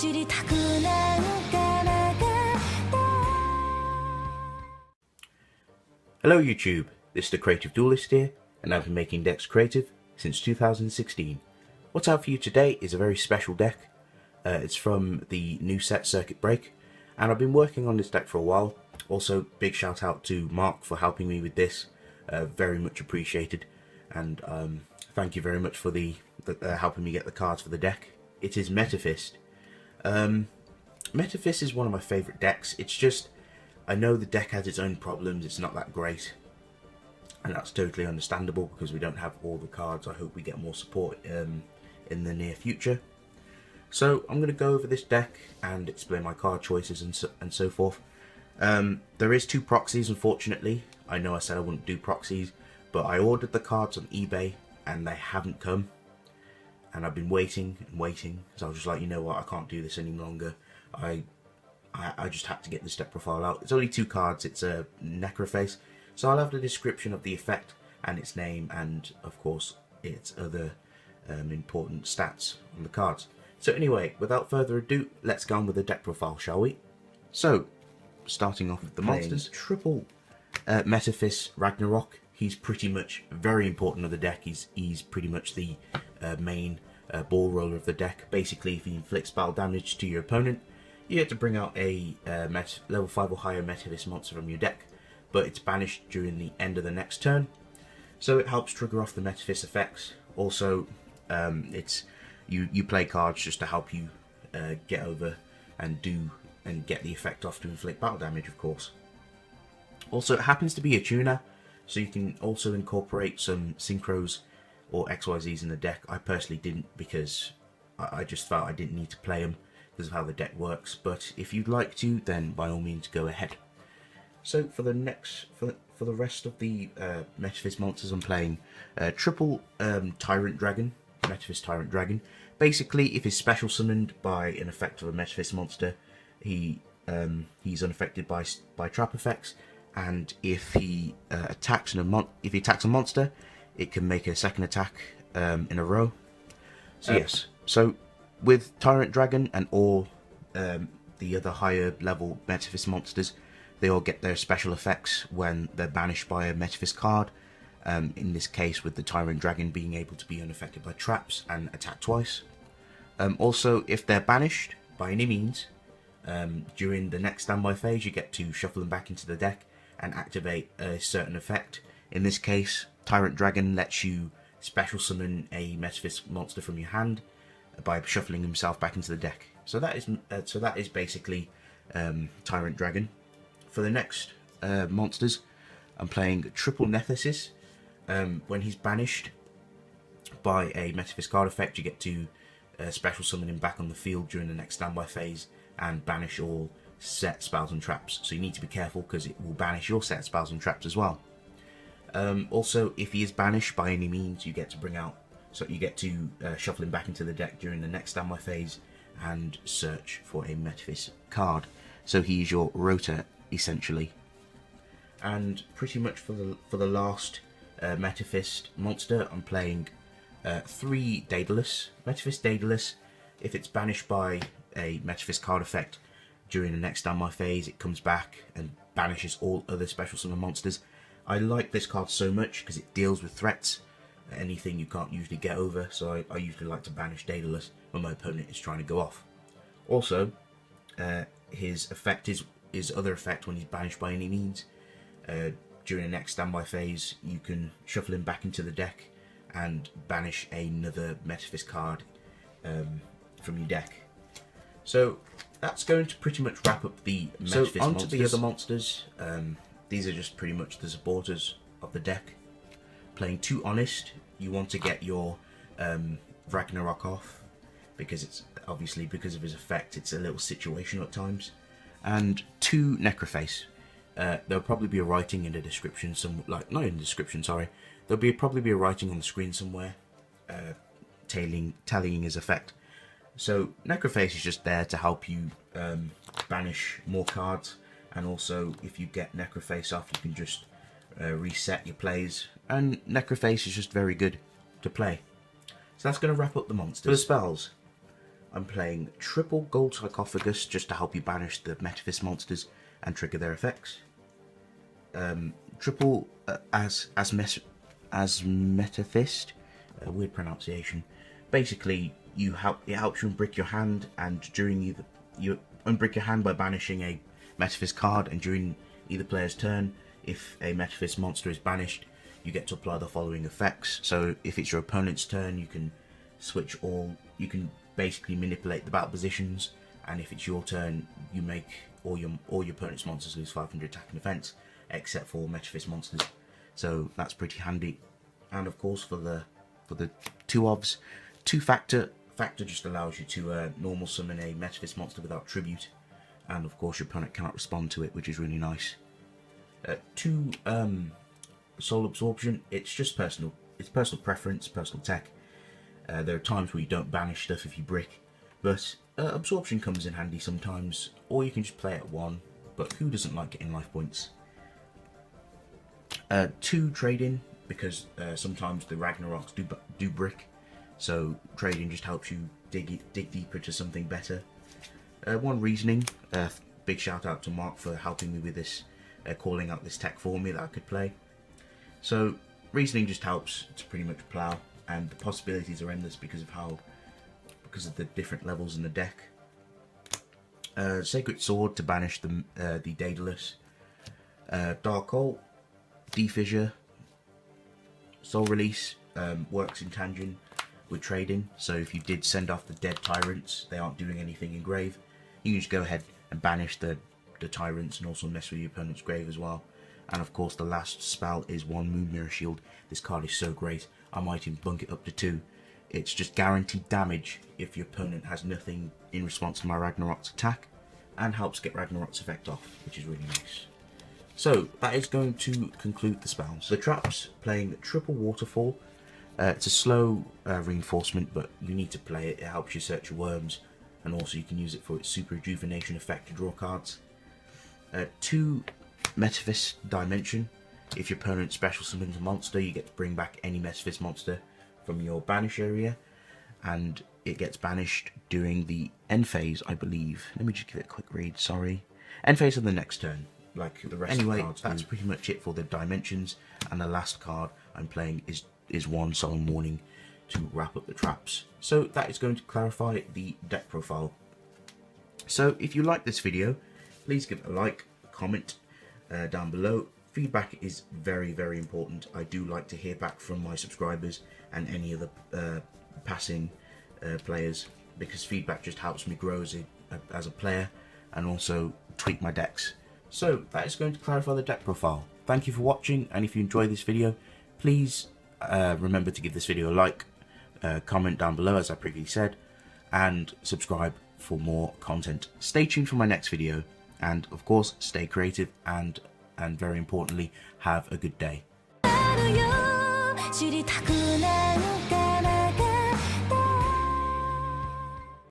Hello YouTube, this is the Creative Duelist here, and I've been making decks creative since 2016. What's out for you today is a very special deck. It's from the new set Circuit Break, and I've been working on this deck for a while. Also, big shout out to Mark for helping me with this, very much appreciated, and thank you very much for the helping me get the cards for the deck. It is Metaphys. Metaphys is one of my favourite decks. It's just, I know the deck has its own problems, it's not that great, and that's totally understandable because we don't have all the cards. I hope we get more support in the near future. So I'm going to go over this deck and explain my card choices and so forth. There is 2 proxies, unfortunately. I know I said I wouldn't do proxies, but I ordered the cards on eBay and they haven't come. And I've been waiting and waiting, so I was just like, you know what, I can't do this any longer. I just had to get this deck profile out. It's only 2 cards, it's a Metaphys, so I'll have the description of the effect and its name and of course its other important stats on the cards. So anyway, without further ado, let's go on with the deck profile, shall we? So, starting off with the monsters, triple Metaphys Ragnarok. He's pretty much very important of the deck. He's pretty much the main ball roller of the deck. Basically, if he inflicts battle damage to your opponent, you get to bring out a level 5 or higher Metaphys monster from your deck, but it's banished during the end of the next turn. So it helps trigger off the Metaphys effects. Also, you play cards just to help you get over and get the effect off to inflict battle damage, of course. Also, it happens to be a tuner, so you can also incorporate some synchros or XYZs in the deck. I personally didn't because I just felt I didn't need to play them because of how the deck works, but if you'd like to, then by all means go ahead. So for the rest of the Metaphys monsters, I'm playing triple Tyrant Dragon, Metaphys Tyrant Dragon. Basically, if he's special summoned by an effect of a Metaphys monster, he's unaffected by trap effects, and if he attacks a monster, it can make a second attack in a row. So yes, so with Tyrant Dragon and all the other higher level Metaphys monsters, they all get their special effects when they're banished by a Metaphys card. In this case, with the Tyrant Dragon being able to be unaffected by traps and attack twice. Also, if they're banished by any means, during the next standby phase, you get to shuffle them back into the deck and activate a certain effect. In this case, Tyrant Dragon lets you special summon a Metaphys monster from your hand by shuffling himself back into the deck. So that is basically Tyrant Dragon. For the next monsters, I'm playing triple Metaphys. When he's banished by a Metaphys card effect, you get to special summon him back on the field during the next standby phase and banish all set spells and traps. So you need to be careful because it will banish your set spells and traps as well. Also, if he is banished by any means, you get to shuffle him back into the deck during the next standby phase and search for a Metaphys card. So he is your rotor essentially. And pretty much for the last Metaphys monster, I'm playing 3 Daedalus. Metaphys Daedalus, if it's banished by a Metaphys card effect during the next standby phase, it comes back and banishes all other special summon monsters. I like this card so much because it deals with threats, anything you can't usually get over, so I usually like to banish Daedalus when my opponent is trying to go off. Also, his other effect when he's banished by any means, during the next standby phase, you can shuffle him back into the deck and banish another Metaphys card from your deck. So that's going to pretty much wrap up the Metaphys monsters. Onto the other monsters. These are just pretty much the supporters of the deck. Playing 2 Honest, you want to get your Ragnarok off because it's obviously because of his effect. It's a little situational at times. And 2 Necrophase. There'll probably be a writing in the description, not in the description, sorry. There'll probably be a writing on the screen somewhere, tallying his effect. So Necrophase is just there to help you banish more cards, and also if you get Necrophase off, you can just reset your plays, and Necrophase is just very good to play. So that's going to wrap up the monsters. For the spells, I'm playing triple gold sarcophagus just to help you banish the Metaphys monsters and trigger their effects. Triple as Metaphys, weird pronunciation. Basically, it helps you unbrick your hand, and during you unbrick your hand by banishing a Metaphys card, and during either player's turn, if a Metaphys monster is banished, you get to apply the following effects. So if it's your opponent's turn, you can you can basically manipulate the battle positions, and if it's your turn, you make all your opponent's monsters lose 500 attack and defense, except for Metaphys monsters. So that's pretty handy. And of course, for the two factor just allows you to normal summon a Metaphys monster without tribute, and of course your opponent cannot respond to it, which is really nice. 2 soul absorption, it's just personal preference, personal tech. There are times where you don't banish stuff if you brick, but absorption comes in handy sometimes, or you can just play at 1, but who doesn't like getting life points? 2 trading, because sometimes the Ragnaroks do brick, so trading just helps you dig deeper to something better. 1 reasoning, big shout out to Mark for helping me with this, calling out this tech for me that I could play. So reasoning just helps to pretty much plow, and the possibilities are endless because of the different levels in the deck. Sacred Sword to banish the Daedalus. Dark Hole, Defissure, Soul Release works in tangent with trading, so if you did send off the dead tyrants, they aren't doing anything in grave, you can just go ahead and banish the tyrants and also mess with your opponent's grave as well. And of course the last spell is 1 Moon Mirror Shield. This card is so great, I might even bunk it up to 2. It's just guaranteed damage if your opponent has nothing in response to my Ragnarok's attack, and helps get Ragnarok's effect off, which is really nice. So that is going to conclude the spells. The traps, playing triple waterfall. It's a slow reinforcement, but you need to play it. It helps you search your worms, and also you can use it for its super rejuvenation effect to draw cards. 2 Metaphys Dimension. If your opponent special summons a monster, you get to bring back any Metaphys monster from your banish area, and it gets banished during the end phase, I believe. Let me just give it a quick read, sorry. End phase of the next turn, like the rest of the cards. That's pretty much it for the dimensions, and the last card I'm playing is 1 Solemn Warning to wrap up the traps. So that is going to clarify the deck profile. So if you like this video, please give it a like, comment down below. Feedback is very, very important. I do like to hear back from my subscribers and any other passing players, because feedback just helps me grow as a player and also tweak my decks. So that is going to clarify the deck profile. Thank you for watching, and if you enjoyed this video, please remember to give this video a like, comment down below as I previously said, and subscribe for more content. Stay tuned for my next video, and of course stay creative, and very importantly, have a good day.